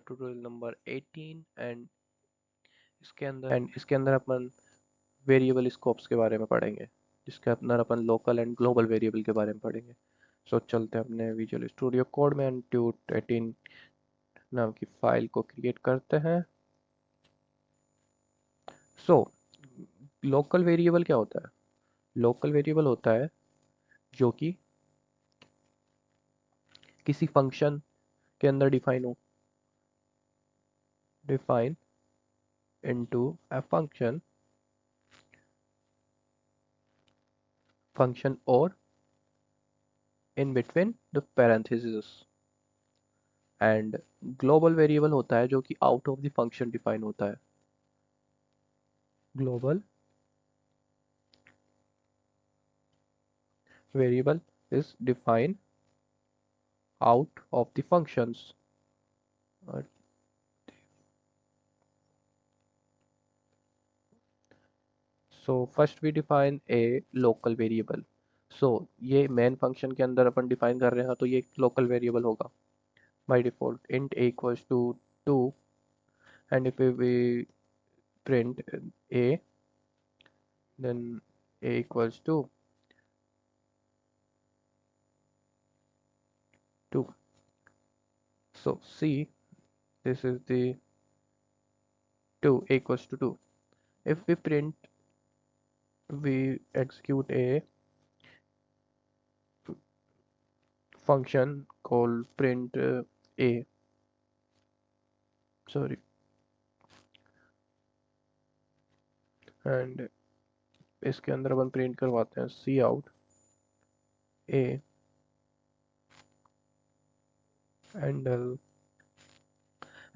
Tutorial number 18 and इसके अंदर अपन variable scopes के बारे में पढ़ेंगे, जिसके अंदर अपन लोकल एंड ग्लोबल वेरिएबल के बारे में पढ़ेंगे। सो चलते हैं अपने विजुअल स्टूडियो कोड में एंड ट्यूट 18 नाम की फाइल को क्रिएट करते हैं। सो लोकल वेरिएबल क्या होता है? लोकल वेरिएबल होता है जो कि किसी फंक्शन के अंदर डिफाइन इनटू अ फंक्शन और in between the parenthesis. And global variable होता है जो कि out of the function define होता है। Global variable is define out of the functions. So first we define a local variable. सो ये main function के अंदर अपन डिफाइन कर रहे हैं, तो ये लोकल वेरिएबल होगा by default. int a equals to 2 and if we print a, then a equals to 2. So see, this is the 2, a equals to 2. If we execute a function called print a, sorry, and इसके अंदर अपन print करवाते हैं सी out a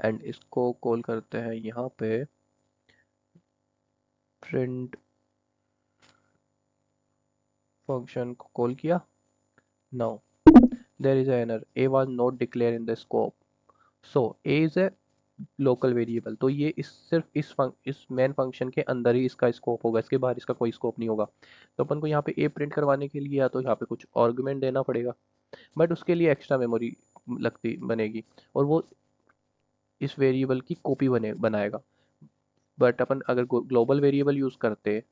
and इसको call करते हैं यहाँ पे print function को कॉल किया। Now there is an error, a was not declared in the scope, so a is a local variable। तो ये सिर्फ इस मेन फंक्शन के अंदर ही इसका स्कोप होगा, इसके बाहर इसका कोई स्कोप नहीं होगा। तो अपन को यहाँ पे a प्रिंट करवाने के लिए या तो यहाँ पे कुछ आर्गुमेंट देना पड़ेगा, बट उसके लिए एक्स्ट्रा मेमोरी बनेगी और वो इस वेरिएबल की कॉपी बनाएगा। बट अपन अगर ग्लोबल वेरिएबल यूज करते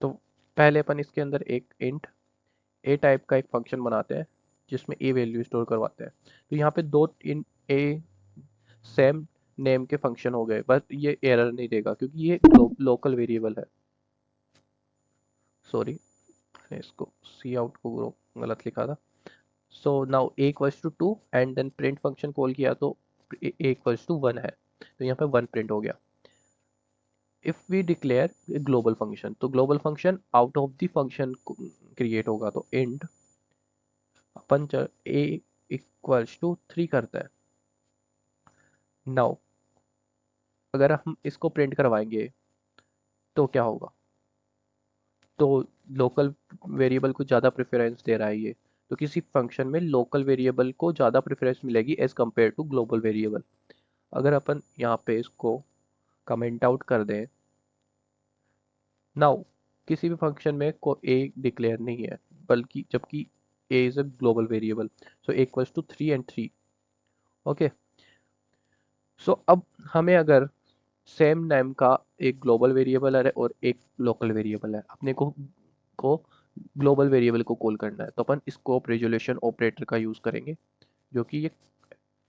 तो पहले अपन इसके अंदर एक इंट ए टाइप का एक फंक्शन बनाते हैं जिसमें ए वैल्यू स्टोर करवाते हैं। तो यहाँ पे दो इन ए सेम नेम के फंक्शन हो गए, बट ये एरर नहीं देगा क्योंकि ये लोकल वेरिएबल है। सॉरी, मैंने इसको सी आउट को गलत लिखा था। So now A equals to 2 and then print function call किया तो ए इक्वल्स टू 1 है, तो यहाँ पे 1 प्रिंट हो गया। If we declare global function, तो global function out of the function create होगा, तो इंट अपन ए इक्वल्स टू 3 करता है। नाउ अगर हम इसको प्रिंट करवाएंगे तो क्या होगा? तो लोकल वेरिएबल को ज़्यादा प्रेफरेंस दे रहा है ये, तो किसी फंक्शन में लोकल वेरिएबल को ज़्यादा प्रेफरेंस मिलेगी as compared to global variable. अगर अपन यहाँ पे इसको कमेंट आउट कर दें, नाउ किसी भी फंक्शन में को ए डिक्लेयर नहीं है, बल्कि जबकि a is a global variable, so a equals to 3 and 3। Okay, so अब हमें अगर सेम नेम का एक ग्लोबल वेरिएबल है और एक लोकल वेरिएबल है, अपने को ग्लोबल वेरिएबल को कॉल करना है, तो अपन स्कोप रेजोल्यूशन ऑपरेटर का यूज करेंगे, जो कि ये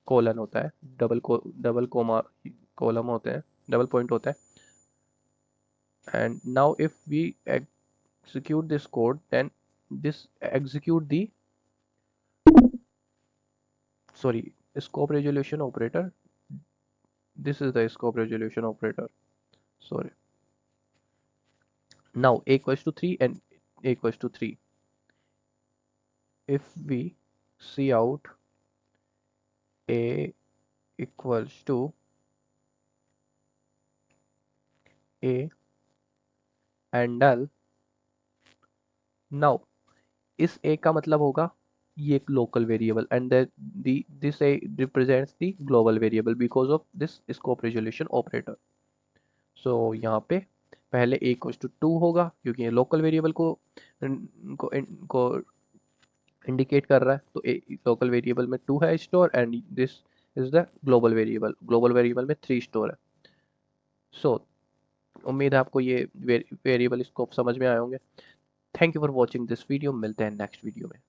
कोलन होता है, डबल कोमा कॉलम होते हैं, डबल पॉइंट होता है। And now if we execute this code, then this execute the sorry scope resolution operator. This is the scope resolution operator, sorry. Now a equals to 3 and a equals to 3. If we see out a equals to a and l, now इस a का मतलब होगा ये एक local variable and this a represents the global variable because of this scope resolution operator. सो यहाँ पे पहले a equals to 2 होगा क्योंकि ये लोकल वेरिएबल को इंडिकेट कर रहा है, तो लोकल वेरिएबल में 2 है store and this is the global variable. Global variable में 3 स्टोर है। सो उम्मीद है आपको ये वेरिएबल स्कोप समझ में आए होंगे। Thank you for watching this video. मिलते हैं नेक्स्ट वीडियो में।